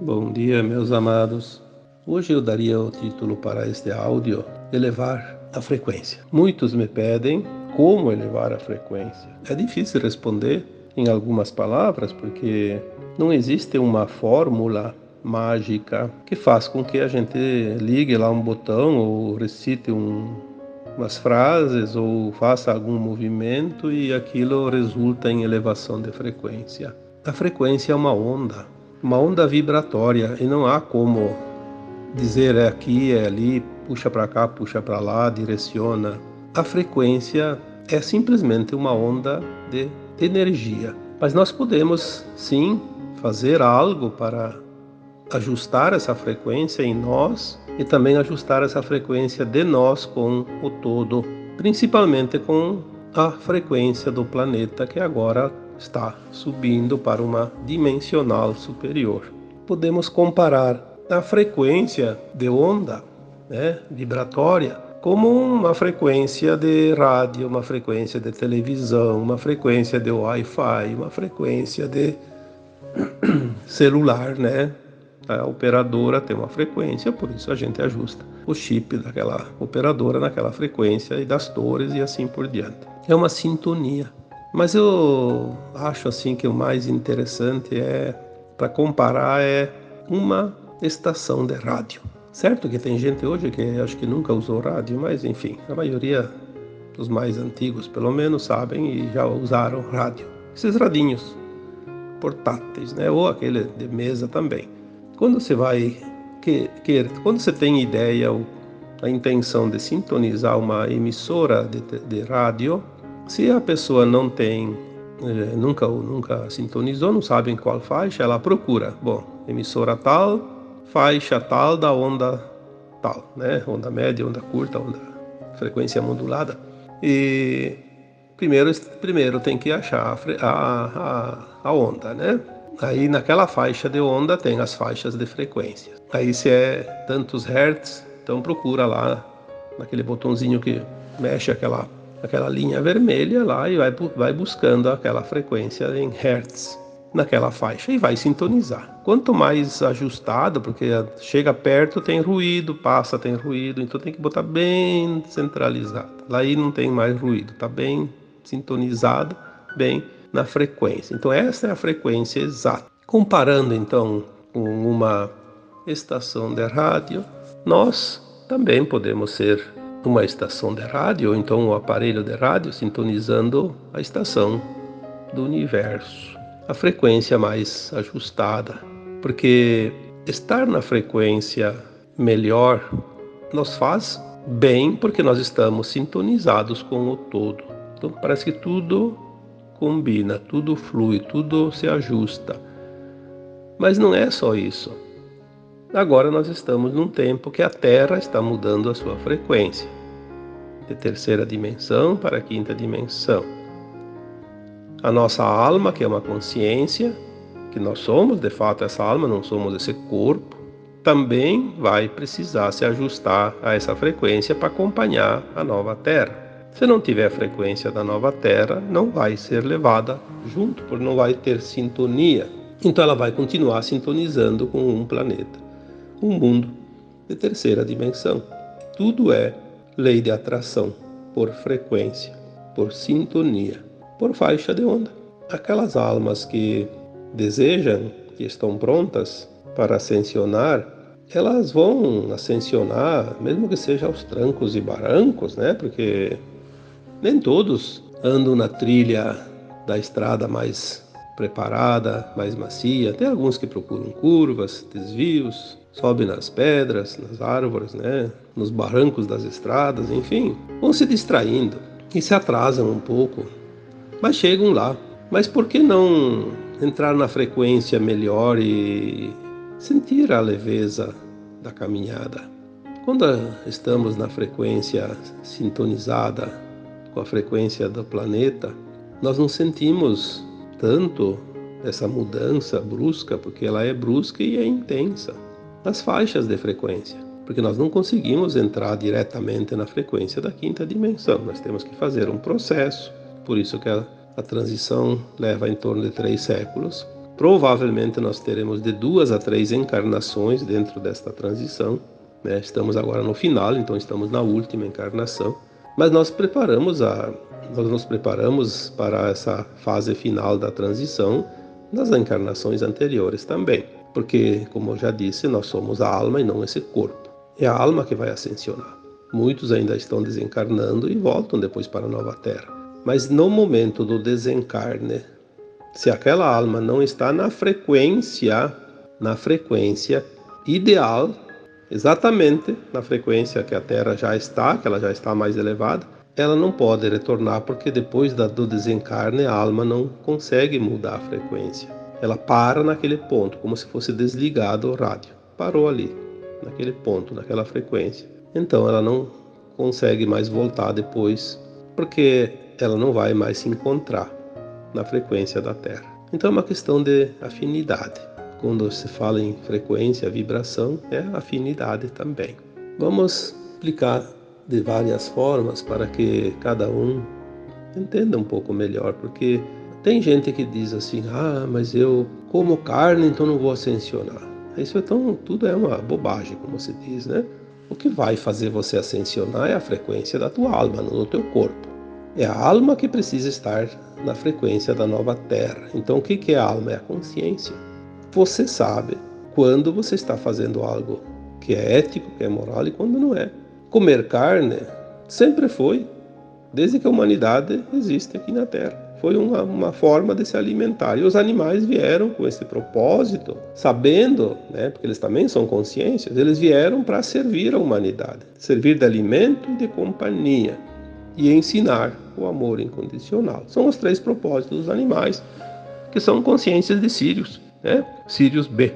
Bom dia, meus amados. Hoje eu daria o título para este áudio: Elevar a frequência. Muitos me pedem como elevar a frequência. É difícil responder em algumas palavras porque não existe uma fórmula mágica que faz com que a gente ligue lá um botão ou recite umas frases ou faça algum movimento e aquilo resulta em elevação de frequência. A frequência é uma onda vibratória, e não há como dizer é aqui, é ali, puxa para cá, puxa para lá, direciona. A frequência é simplesmente uma onda de energia. Mas nós podemos sim fazer algo para ajustar essa frequência em nós e também ajustar essa frequência de nós com o todo, principalmente com a frequência do planeta que agora está subindo para uma dimensional superior. Podemos comparar a frequência de onda, vibratória, como uma frequência de rádio, uma frequência de televisão, uma frequência de Wi-Fi, uma frequência de celular, A operadora tem uma frequência, por isso a gente ajusta o chip daquela operadora naquela frequência e das torres e assim por diante. É uma sintonia. Mas eu acho assim que o mais interessante para comparar, é uma estação de rádio. Certo que tem gente hoje que acho que nunca usou rádio, mas enfim, a maioria dos mais antigos pelo menos sabem e já usaram rádio. Esses radinhos portáteis, ou aquele de mesa também. Quando você quando você tem ideia ou a intenção de sintonizar uma emissora de rádio, se a pessoa não tem, nunca sintonizou, não sabe em qual faixa, ela procura, emissora tal, faixa tal da onda tal, onda média, onda curta, onda frequência modulada. E primeiro tem que achar a onda, Aí naquela faixa de onda tem as faixas de frequência. Aí se é tantos hertz, então procura lá naquele botãozinho que mexe aquela linha vermelha lá e vai buscando aquela frequência em hertz naquela faixa e vai sintonizar. Quanto mais ajustado, porque chega perto tem ruído, passa tem ruído, então tem que botar bem centralizado. Lá aí não tem mais ruído, está bem sintonizado, bem na frequência. Então essa é a frequência exata. Comparando então com uma estação de rádio, nós também podemos ser uma estação de rádio, ou então um aparelho de rádio sintonizando a estação do universo, a frequência mais ajustada, porque estar na frequência melhor nos faz bem, porque nós estamos sintonizados com o todo. Então parece que tudo combina, tudo flui, tudo se ajusta. Mas não é só isso. Agora nós estamos num tempo que a Terra está mudando a sua frequência, de terceira dimensão para a quinta dimensão. A nossa alma, que é uma consciência, que nós somos de fato essa alma, não somos esse corpo, também vai precisar se ajustar a essa frequência para acompanhar a nova Terra. Se não tiver a frequência da nova Terra, não vai ser levada junto, porque não vai ter sintonia. Então ela vai continuar sintonizando com um planeta, um mundo de terceira dimensão. Tudo é lei de atração, por frequência, por sintonia, por faixa de onda. Aquelas almas que desejam, que estão prontas para ascensionar, elas vão ascensionar, mesmo que seja aos trancos e barrancos, porque nem todos andam na trilha da estrada mais preparada, mais macia. Tem alguns que procuram curvas, desvios, sobem nas pedras, nas árvores, nos barrancos das estradas, enfim, vão se distraindo e se atrasam um pouco, mas chegam lá. Mas por que não entrar na frequência melhor e sentir a leveza da caminhada? Quando estamos na frequência sintonizada com a frequência do planeta, nós não sentimos tanto essa mudança brusca, porque ela é brusca e é intensa, nas faixas de frequência, porque nós não conseguimos entrar diretamente na frequência da quinta dimensão. Nós temos que fazer um processo, por isso que a transição leva em torno de 3 séculos, Provavelmente nós teremos de 2 a 3 encarnações dentro desta transição, né? Estamos agora no final, então estamos na última encarnação, mas nós nos preparamos para essa fase final da transição nas encarnações anteriores também, porque, como eu já disse, nós somos a alma e não esse corpo. É a alma que vai ascensionar. Muitos ainda estão desencarnando e voltam depois para a nova Terra. Mas no momento do desencarne, se aquela alma não está na frequência ideal, exatamente na frequência que a Terra já está, que ela já está mais elevada, ela não pode retornar, porque depois do desencarne a alma não consegue mudar a frequência. Ela para naquele ponto, como se fosse desligado o rádio. Parou ali, naquele ponto, naquela frequência. Então ela não consegue mais voltar depois, porque ela não vai mais se encontrar na frequência da Terra. Então é uma questão de afinidade. Quando se fala em frequência, vibração, é afinidade também. Vamos explicar de várias formas para que cada um entenda um pouco melhor, porque tem gente que diz assim: mas eu como carne, então não vou ascensionar. Isso tudo é uma bobagem, como se diz, né? O que vai fazer você ascensionar é a frequência da tua alma, não do teu corpo. É a alma que precisa estar na frequência da nova Terra. Então o que é a alma? É a consciência. Você sabe quando você está fazendo algo que é ético, que é moral, e quando não é. Comer carne sempre foi, desde que a humanidade existe aqui na Terra. Foi uma forma de se alimentar. E os animais vieram com esse propósito, sabendo, né, porque eles também são consciências, eles vieram para servir a humanidade. Servir de alimento e de companhia. E ensinar o amor incondicional. São os 3 propósitos dos animais, que são consciências de Sirius, né? Sirius B.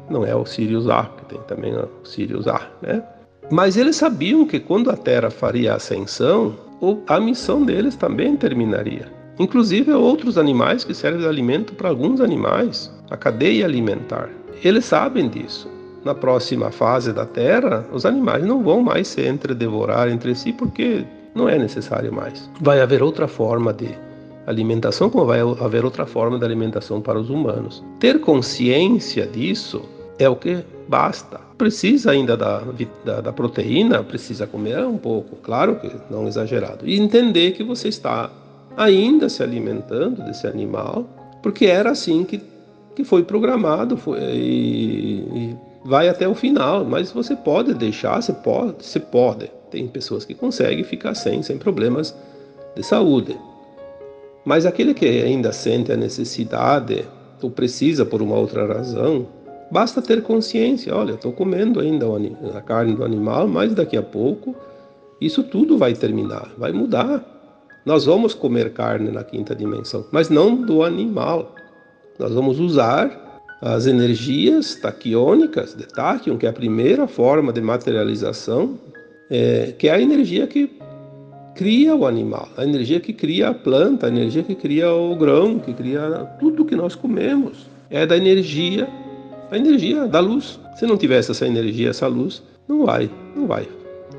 Não é o Sirius A, que tem também o Sirius A, né? Mas eles sabiam que quando a Terra faria a ascensão, a missão deles também terminaria. Inclusive outros animais que servem de alimento para alguns animais, a cadeia alimentar. Eles sabem disso. Na próxima fase da Terra, os animais não vão mais se devorar entre si, porque não é necessário mais. Vai haver outra forma de alimentação, como vai haver outra forma de alimentação para os humanos. Ter consciência disso é o que basta. Precisa ainda da proteína, precisa comer um pouco, claro que não exagerado. E entender que você está ainda se alimentando desse animal, porque era assim que foi programado, e vai até o final. Mas você pode deixar, você pode. Tem pessoas que conseguem ficar sem problemas de saúde. Mas aquele que ainda sente a necessidade ou precisa por uma outra razão, basta ter consciência. Olha, estou comendo ainda a carne do animal, mas daqui a pouco isso tudo vai terminar, vai mudar. Nós vamos comer carne na 5ª dimensão, mas não do animal. Nós vamos usar as energias taquiônicas de Tachyon, que é a primeira forma de materialização, que é a energia que cria o animal, a energia que cria a planta, a energia que cria o grão, que cria tudo que nós comemos. É da energia, a energia da luz. Se não tivesse essa energia, essa luz, não vai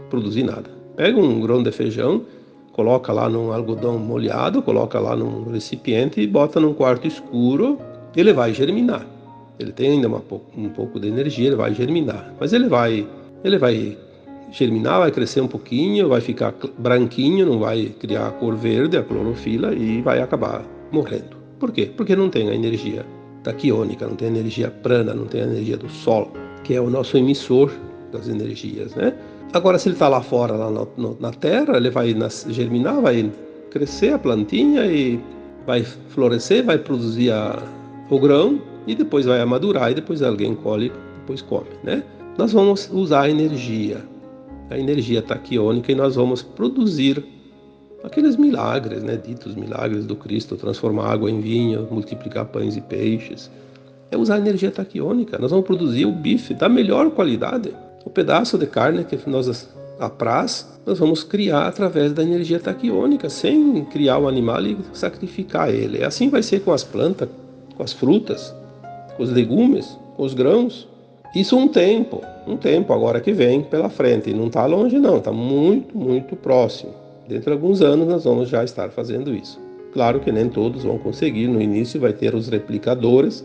produzir nada. Pega um grão de feijão, coloca lá num algodão molhado, coloca lá num recipiente e bota num quarto escuro, ele vai germinar. Ele tem ainda um pouco de energia, ele vai germinar. Mas ele vai germinar, vai crescer um pouquinho, vai ficar branquinho, não vai criar a cor verde, a clorofila, e vai acabar morrendo. Por quê? porque não tem a energia taquiônica, não tem a energia prana, não tem a energia do Sol, que é o nosso emissor das energias, né? Agora, se ele está lá fora, lá na Terra, ele vai germinar, vai crescer a plantinha e vai florescer, vai produzir o grão e depois vai amadurar e depois alguém colhe, depois come, né? Nós vamos usar a energia taquiônica, e nós vamos produzir aqueles milagres, né? Ditos milagres do Cristo, transformar água em vinho, multiplicar pães e peixes. É usar a energia taquiônica. Nós vamos produzir o bife da melhor qualidade. O pedaço de carne que nós apraz, nós vamos criar através da energia taquiônica, sem criar o animal e sacrificar ele. Assim vai ser com as plantas, com as frutas, com os legumes, com os grãos. Isso um tempo agora que vem pela frente. E não está longe não, está muito, muito próximo. Dentro de alguns anos nós vamos já estar fazendo isso. Claro que nem todos vão conseguir. No início vai ter os replicadores,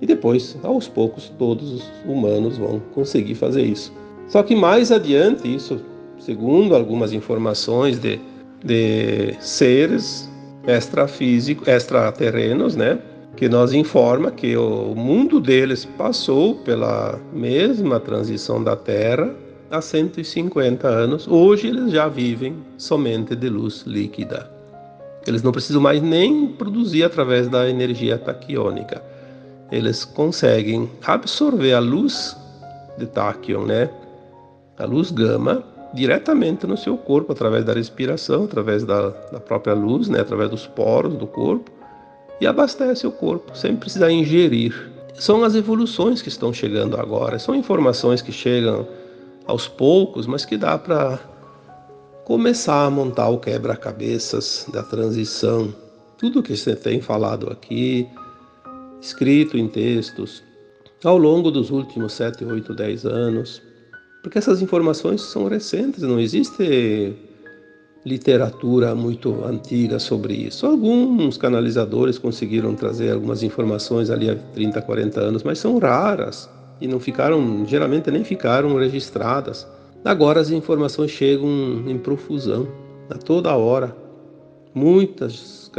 E depois, aos poucos, todos os humanos vão conseguir fazer isso. Só que mais adiante, isso, segundo algumas informações de seres extrafísicos, extraterrenos, né? Que nos informa que o mundo deles passou pela mesma transição da Terra há 150 anos. Hoje eles já vivem somente de luz líquida. Eles não precisam mais nem produzir através da energia taquiônica. Eles conseguem absorver a luz de táquion, né? A luz gama, diretamente no seu corpo, através da respiração, através da própria luz, né? Através dos poros do corpo, e abastece o corpo, sem precisar ingerir. São as evoluções que estão chegando agora, são informações que chegam aos poucos, mas que dá para começar a montar o quebra-cabeças da transição. Tudo que você tem falado aqui, escrito em textos, ao longo dos últimos 7, 8, 10 anos, porque essas informações são recentes, não existe literatura muito antiga sobre isso. Alguns canalizadores conseguiram trazer algumas informações ali há 30, 40 anos, mas são raras e não ficaram, geralmente nem ficaram registradas. Agora as informações chegam em profusão, a toda hora. Muitos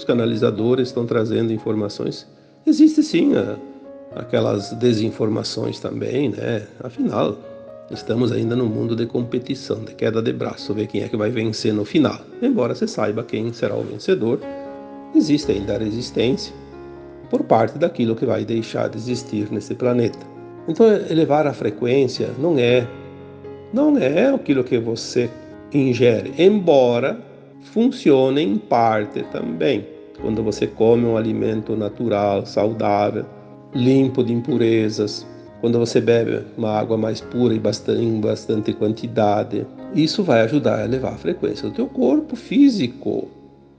canalizadores estão trazendo informações. Existe sim aquelas desinformações também, né? Afinal, estamos ainda no mundo de competição, de queda de braço, ver quem é que vai vencer no final. Embora você saiba quem será o vencedor, existe ainda a resistência por parte daquilo que vai deixar de existir nesse planeta. Então, elevar a frequência não é aquilo que você ingere, embora funcione em parte também. Quando você come um alimento natural, saudável, limpo de impurezas, quando você bebe uma água mais pura e em bastante quantidade, isso vai ajudar a elevar a frequência do teu corpo físico.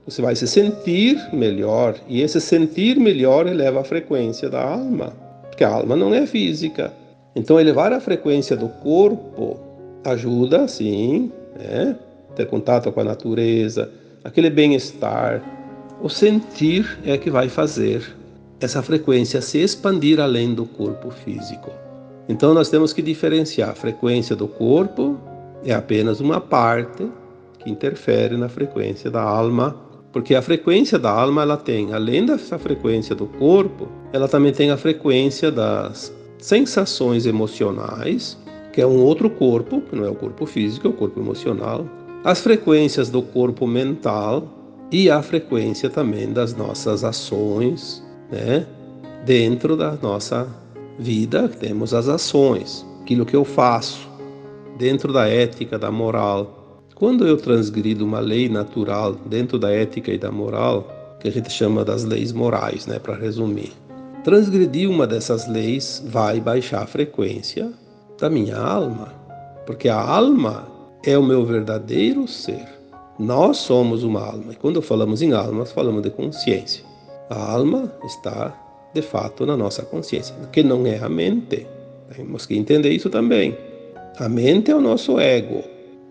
Você vai se sentir melhor, e esse sentir melhor eleva a frequência da alma, porque a alma não é física. Então, elevar a frequência do corpo ajuda, sim, né? Ter contato com a natureza, aquele bem-estar. O sentir é que vai fazer essa frequência se expandir além do corpo físico. Então nós temos que diferenciar. A frequência do corpo é apenas uma parte que interfere na frequência da alma, porque a frequência da alma, ela tem, além dessa frequência do corpo, ela também tem a frequência das sensações emocionais, que é um outro corpo, que não é o corpo físico, é o corpo emocional, as frequências do corpo mental e a frequência também das nossas ações, né? Dentro da nossa vida temos as ações, aquilo que eu faço, dentro da ética, da moral. Quando eu transgrido uma lei natural dentro da ética e da moral, que a gente chama das leis morais, né, para resumir, transgredir uma dessas leis vai baixar a frequência da minha alma, porque a alma é o meu verdadeiro ser. Nós somos uma alma, e quando falamos em alma, nós falamos de consciência. A alma está, de fato, na nossa consciência, que não é a mente. Temos que entender isso também. A mente é o nosso ego,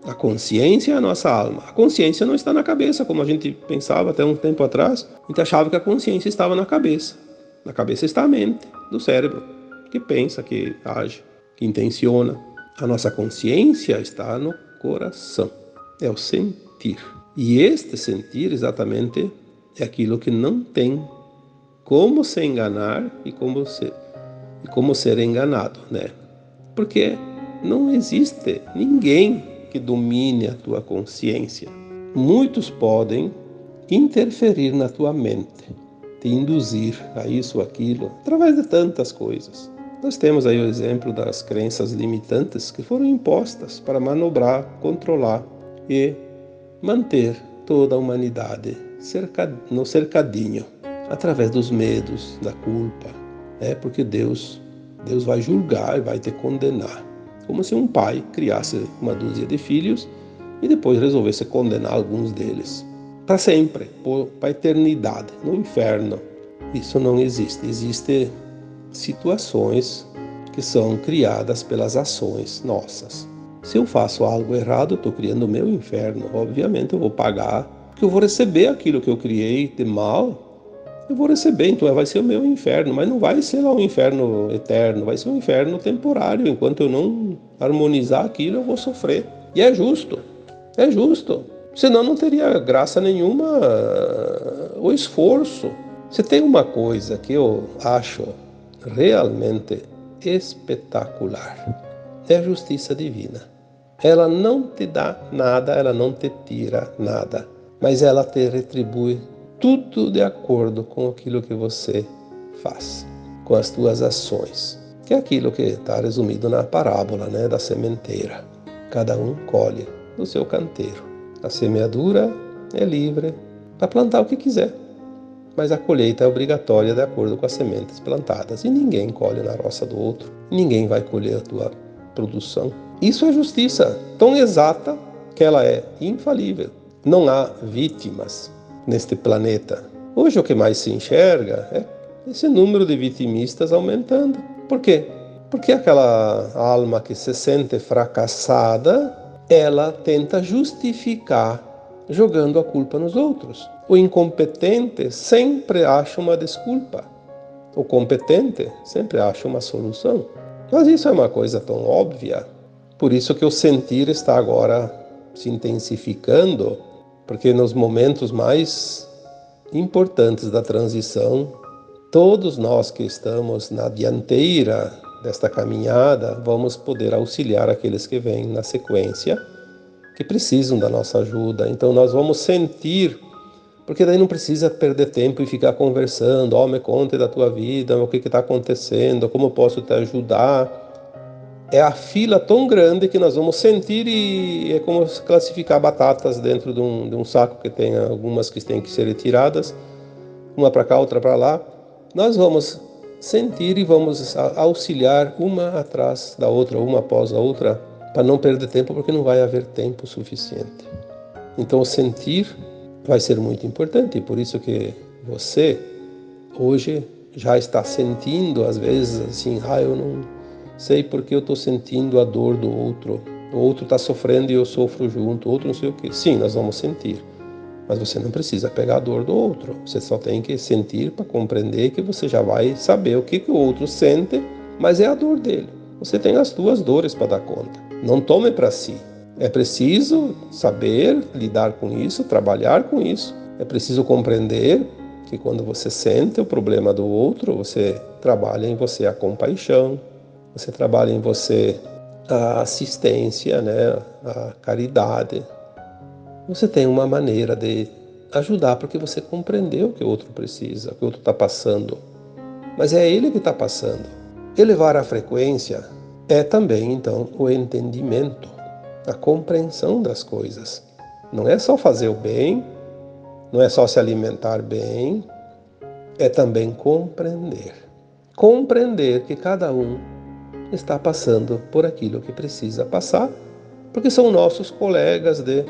a consciência é a nossa alma. A consciência não está na cabeça, como a gente pensava até um tempo atrás. A gente achava que a consciência estava na cabeça. Na cabeça está a mente, do cérebro, que pensa, que age, que intenciona. A nossa consciência está no coração, é o sentir. E este sentir exatamente é aquilo que não tem como se enganar e como ser enganado, né? Porque não existe ninguém que domine a tua consciência. Muitos podem interferir na tua mente, te induzir a isso ou aquilo, através de tantas coisas. Nós temos aí o exemplo das crenças limitantes que foram impostas para manobrar, controlar e manter toda a humanidade no cercadinho, através dos medos, da culpa, porque Deus vai julgar e vai te condenar. Como se um pai criasse uma dúzia de filhos e depois resolvesse condenar alguns deles para sempre, para a eternidade, no inferno. Isso não existe. Existem situações que são criadas pelas ações nossas. Se eu faço algo errado, eu estou criando o meu inferno. Obviamente eu vou pagar, porque eu vou receber aquilo que eu criei de mal eu vou receber, então vai ser o meu inferno, mas não vai ser lá um inferno eterno, vai ser um inferno temporário. Enquanto eu não harmonizar aquilo, eu vou sofrer. E é justo, é justo. Senão não teria graça nenhuma o esforço. Se tem uma coisa que eu acho realmente espetacular, é a justiça divina. Ela não te dá nada, ela não te tira nada, mas ela te retribui tudo de acordo com aquilo que você faz, com as tuas ações. Que é aquilo que está resumido na parábola, né, da sementeira. Cada um colhe do seu canteiro. A semeadura é livre para plantar o que quiser, mas a colheita é obrigatória de acordo com as sementes plantadas. E ninguém colhe na roça do outro, ninguém vai colher a tua produção. Isso é justiça tão exata que ela é infalível. Não há vítimas neste planeta. Hoje o que mais se enxerga é esse número de vitimistas aumentando. Por quê? Porque aquela alma que se sente fracassada, ela tenta justificar jogando a culpa nos outros. O incompetente sempre acha uma desculpa. O competente sempre acha uma solução. Mas isso é uma coisa tão óbvia. Por isso que o sentir está agora se intensificando, porque nos momentos mais importantes da transição, todos nós que estamos na dianteira desta caminhada, vamos poder auxiliar aqueles que vêm na sequência, que precisam da nossa ajuda. Então nós vamos sentir, porque daí não precisa perder tempo e ficar conversando, me conte da tua vida, o que está acontecendo, como eu posso te ajudar. É a fila tão grande que nós vamos sentir e é como classificar batatas dentro de um saco que tem algumas que têm que ser retiradas, uma para cá, outra para lá. Nós vamos sentir e vamos auxiliar uma atrás da outra, uma após a outra, para não perder tempo, porque não vai haver tempo suficiente. Então o sentir vai ser muito importante, e por isso que você hoje já está sentindo, às vezes, assim, eu não sei porque eu estou sentindo a dor do outro. O outro está sofrendo e eu sofro junto. O outro não sei o quê. Sim, nós vamos sentir. Mas você não precisa pegar a dor do outro. Você só tem que sentir para compreender que você já vai saber o que o outro sente, mas é a dor dele. Você tem as suas dores para dar conta. Não tome para si. É preciso saber lidar com isso, trabalhar com isso. É preciso compreender que quando você sente o problema do outro, você trabalha em você a compaixão, você trabalha em você a assistência, né, a caridade. Você tem uma maneira de ajudar porque você compreendeu o que o outro precisa, o que o outro está passando. Mas é ele que está passando. Elevar a frequência é também, então, o entendimento, a compreensão das coisas. Não é só fazer o bem, não é só se alimentar bem, é também compreender. Compreender que cada um está passando por aquilo que precisa passar, porque são nossos colegas de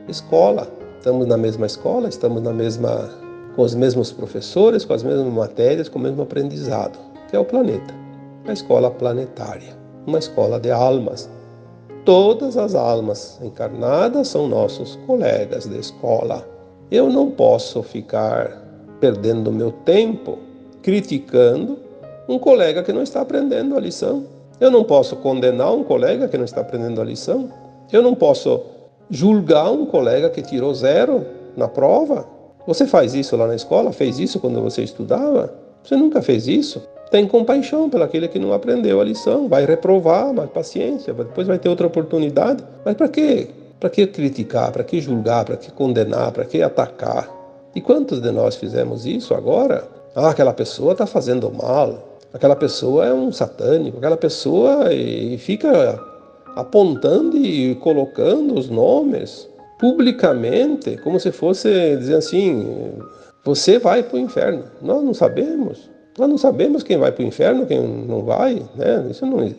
escola. Estamos na mesma escola, estamos com os mesmos professores, com as mesmas matérias, com o mesmo aprendizado, que é o planeta, a escola planetária, uma escola de almas. Todas as almas encarnadas são nossos colegas de escola. Eu não posso ficar perdendo meu tempo criticando um colega que não está aprendendo a lição. Eu não posso condenar um colega que não está aprendendo a lição. Eu não posso julgar um colega que tirou 0 na prova. Você faz isso lá na escola? Fez isso quando você estudava? Você nunca fez isso? Tem compaixão pelaquele que não aprendeu a lição. Vai reprovar, mas paciência. Depois vai ter outra oportunidade. Mas para quê? Para que criticar? Para que julgar? Para que condenar? Para que atacar? E quantos de nós fizemos isso agora? Aquela pessoa está fazendo mal. Aquela pessoa é um satânico, aquela pessoa e fica apontando e colocando os nomes publicamente, como se fosse dizer assim, você vai para o inferno. Nós não sabemos quem vai para o inferno, quem não vai, né? Isso não.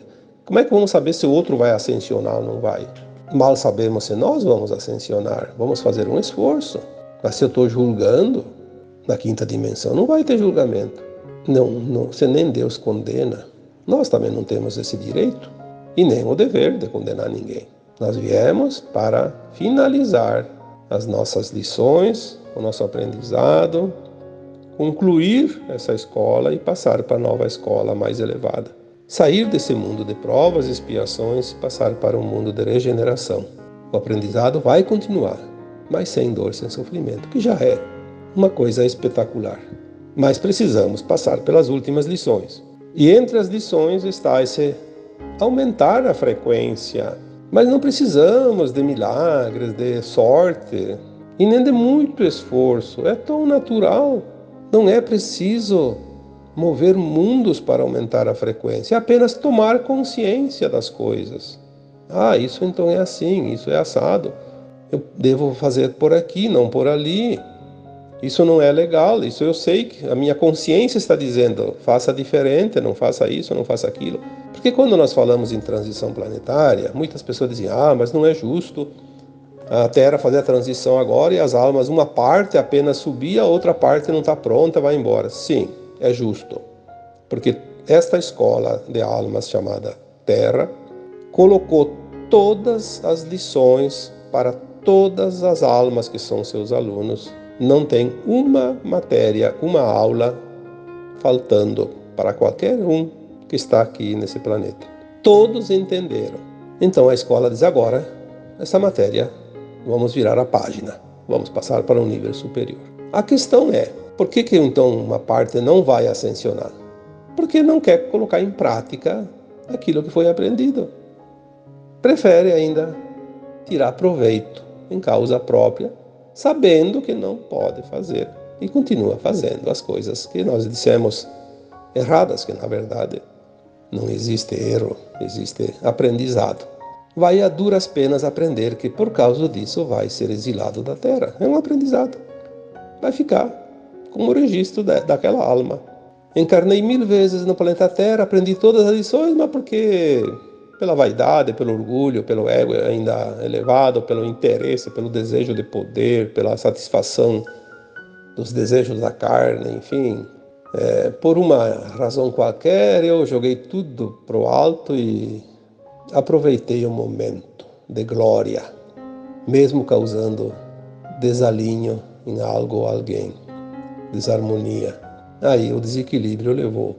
Como é que vamos saber se o outro vai ascensionar ou não vai? Mal sabemos se nós vamos ascensionar, vamos fazer um esforço. Mas se eu estou julgando, na quinta dimensão não vai ter julgamento. Não, se nem Deus condena, nós também não temos esse direito e nem o dever de condenar ninguém. Nós viemos para finalizar as nossas lições, o nosso aprendizado, concluir essa escola e passar para a nova escola mais elevada. Sair desse mundo de provas e expiações e passar para um mundo de regeneração. O aprendizado vai continuar, mas sem dor, sem sofrimento, que já é uma coisa espetacular. Mas precisamos passar pelas últimas lições. E entre as lições está esse aumentar a frequência. Mas não precisamos de milagres, de sorte, e nem de muito esforço. É tão natural. Não é preciso mover mundos para aumentar a frequência. É apenas tomar consciência das coisas. Ah, isso então é assim, isso é assado. Eu devo fazer por aqui, não por ali. Isso não é legal, isso eu sei que a minha consciência está dizendo, faça diferente, não faça isso, não faça aquilo. Porque quando nós falamos em transição planetária, muitas pessoas dizem, mas não é justo a Terra fazer a transição agora e as almas, uma parte apenas subir, a outra parte não está pronta, vai embora. Sim, é justo. Porque esta escola de almas chamada Terra colocou todas as lições para todas as almas que são seus alunos. Não tem uma matéria, uma aula faltando para qualquer um que está aqui nesse planeta. Todos entenderam. Então a escola diz agora, essa matéria, vamos virar a página. Vamos passar para um nível superior. A questão é, por que então uma parte não vai ascensionar? Porque não quer colocar em prática aquilo que foi aprendido. Prefere ainda tirar proveito em causa própria, sabendo que não pode fazer e continua fazendo as coisas que nós dissemos erradas, que na verdade não existe erro, existe aprendizado. Vai a duras penas aprender que por causa disso vai ser exilado da Terra. É um aprendizado. Vai ficar como registro daquela alma. Encarnei 1000 vezes no planeta Terra, aprendi todas as lições, mas porque pela vaidade, pelo orgulho, pelo ego ainda elevado, pelo interesse, pelo desejo de poder, pela satisfação dos desejos da carne, enfim. Por uma razão qualquer, eu joguei tudo pro alto e aproveitei o momento de glória, mesmo causando desalinho em algo ou alguém, desarmonia. Aí o desequilíbrio levou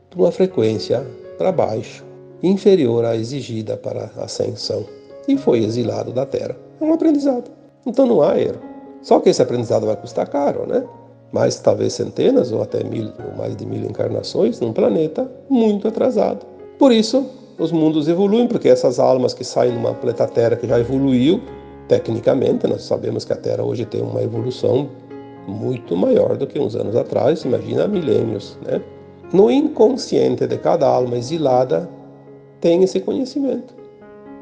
para uma frequência para baixo, inferior à exigida para a ascensão, e foi exilado da Terra. É um aprendizado. Então não há erro. Só que esse aprendizado vai custar caro, né? Mas talvez centenas ou até 1000 ou mais de 1000 encarnações num planeta muito atrasado. Por isso, os mundos evoluem, porque essas almas que saem numa planeta Terra que já evoluiu, tecnicamente, nós sabemos que a Terra hoje tem uma evolução muito maior do que uns anos atrás, imagina milênios, né? No inconsciente de cada alma exilada tem esse conhecimento.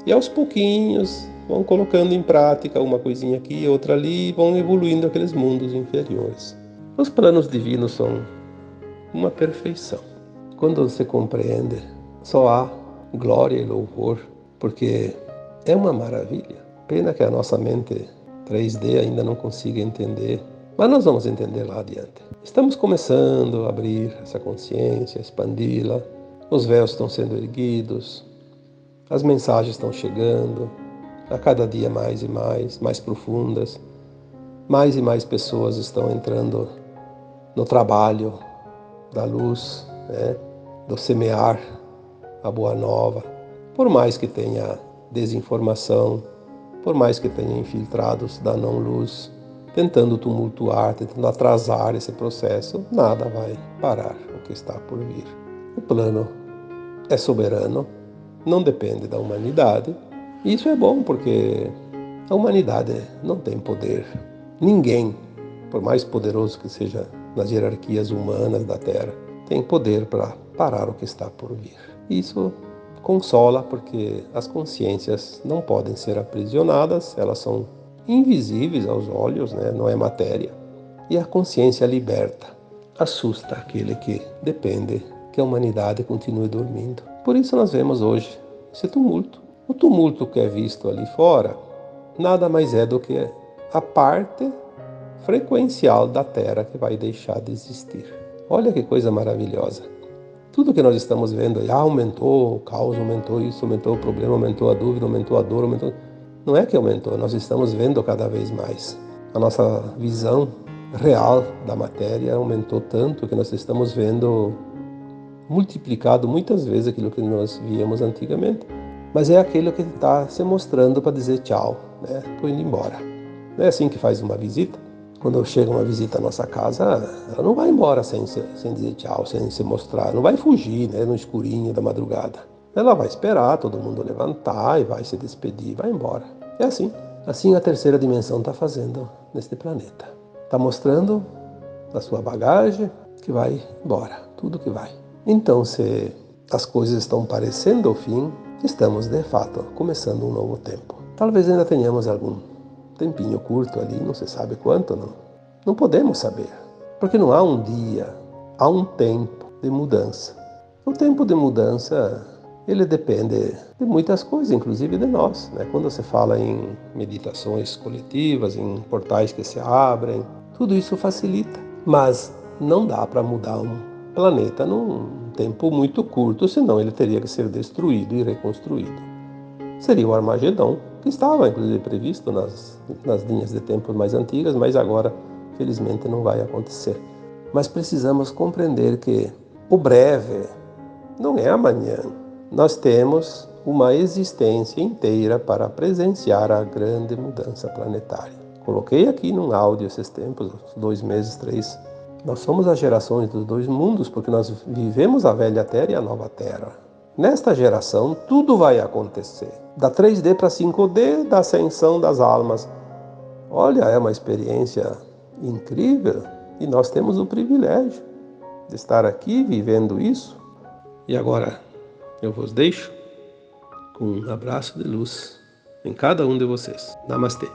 E aos pouquinhos vão colocando em prática uma coisinha aqui, outra ali, e vão evoluindo aqueles mundos inferiores. Os planos divinos são uma perfeição. Quando você compreende, só há glória e louvor, porque é uma maravilha. Pena que a nossa mente 3D ainda não consiga entender, mas nós vamos entender lá adiante. Estamos começando a abrir essa consciência, expandi-la, os véus estão sendo erguidos, as mensagens estão chegando, a cada dia mais e mais profundas, mais e mais pessoas estão entrando no trabalho da luz, né? Do semear a boa nova. Por mais que tenha desinformação, por mais que tenha infiltrados da não-luz, tentando tumultuar, tentando atrasar esse processo, nada vai parar o que está por vir. O plano é soberano, não depende da humanidade. E isso é bom porque a humanidade não tem poder. Ninguém, por mais poderoso que seja nas hierarquias humanas da Terra, tem poder para parar o que está por vir. Isso consola porque as consciências não podem ser aprisionadas, elas são invisíveis aos olhos, né? Não é matéria. E a consciência liberta, assusta aquele que depende que a humanidade continue dormindo. Por isso nós vemos hoje esse tumulto. O tumulto que é visto ali fora nada mais é do que a parte frequencial da Terra que vai deixar de existir. Olha que coisa maravilhosa. Tudo que nós estamos vendo aí, aumentou o caos, aumentou isso, aumentou o problema, aumentou a dúvida, aumentou a dor, aumentou... Não é que aumentou, nós estamos vendo cada vez mais. A nossa visão real da matéria aumentou tanto que nós estamos vendo multiplicado muitas vezes aquilo que nós víamos antigamente. Mas é aquilo que está se mostrando para dizer tchau, né? Estou indo embora. Não é assim que faz uma visita? Quando chega uma visita à nossa casa, ela não vai embora sem dizer tchau, sem se mostrar. Não vai fugir, né, no escurinho da madrugada. Ela vai esperar todo mundo levantar e vai se despedir, vai embora. É assim. Assim a terceira dimensão está fazendo neste planeta. Está mostrando a sua bagagem que vai embora, tudo que vai. Então, se as coisas estão parecendo o fim, estamos de fato começando um novo tempo. Talvez ainda tenhamos algum tempinho curto ali, não se sabe quanto, não podemos saber. Porque não há um dia, há um tempo de mudança. O tempo de mudança, ele depende de muitas coisas, inclusive de nós, né? Quando você fala em meditações coletivas, em portais que se abrem, tudo isso facilita. Mas não dá para mudar um planeta num tempo muito curto, senão ele teria que ser destruído e reconstruído. Seria o Armagedon, que estava inclusive previsto nas linhas de tempo mais antigas, mas agora, felizmente, não vai acontecer. Mas precisamos compreender que o breve não é amanhã. Nós temos uma existência inteira para presenciar a grande mudança planetária. Coloquei aqui num áudio esses tempos, 2 meses, 3. Nós somos as gerações dos 2 mundos, porque nós vivemos a velha Terra e a nova Terra. Nesta geração, tudo vai acontecer. Da 3D para 5D, da ascensão das almas. Olha, é uma experiência incrível e nós temos o privilégio de estar aqui vivendo isso. E agora eu vos deixo com um abraço de luz em cada um de vocês. Namastê.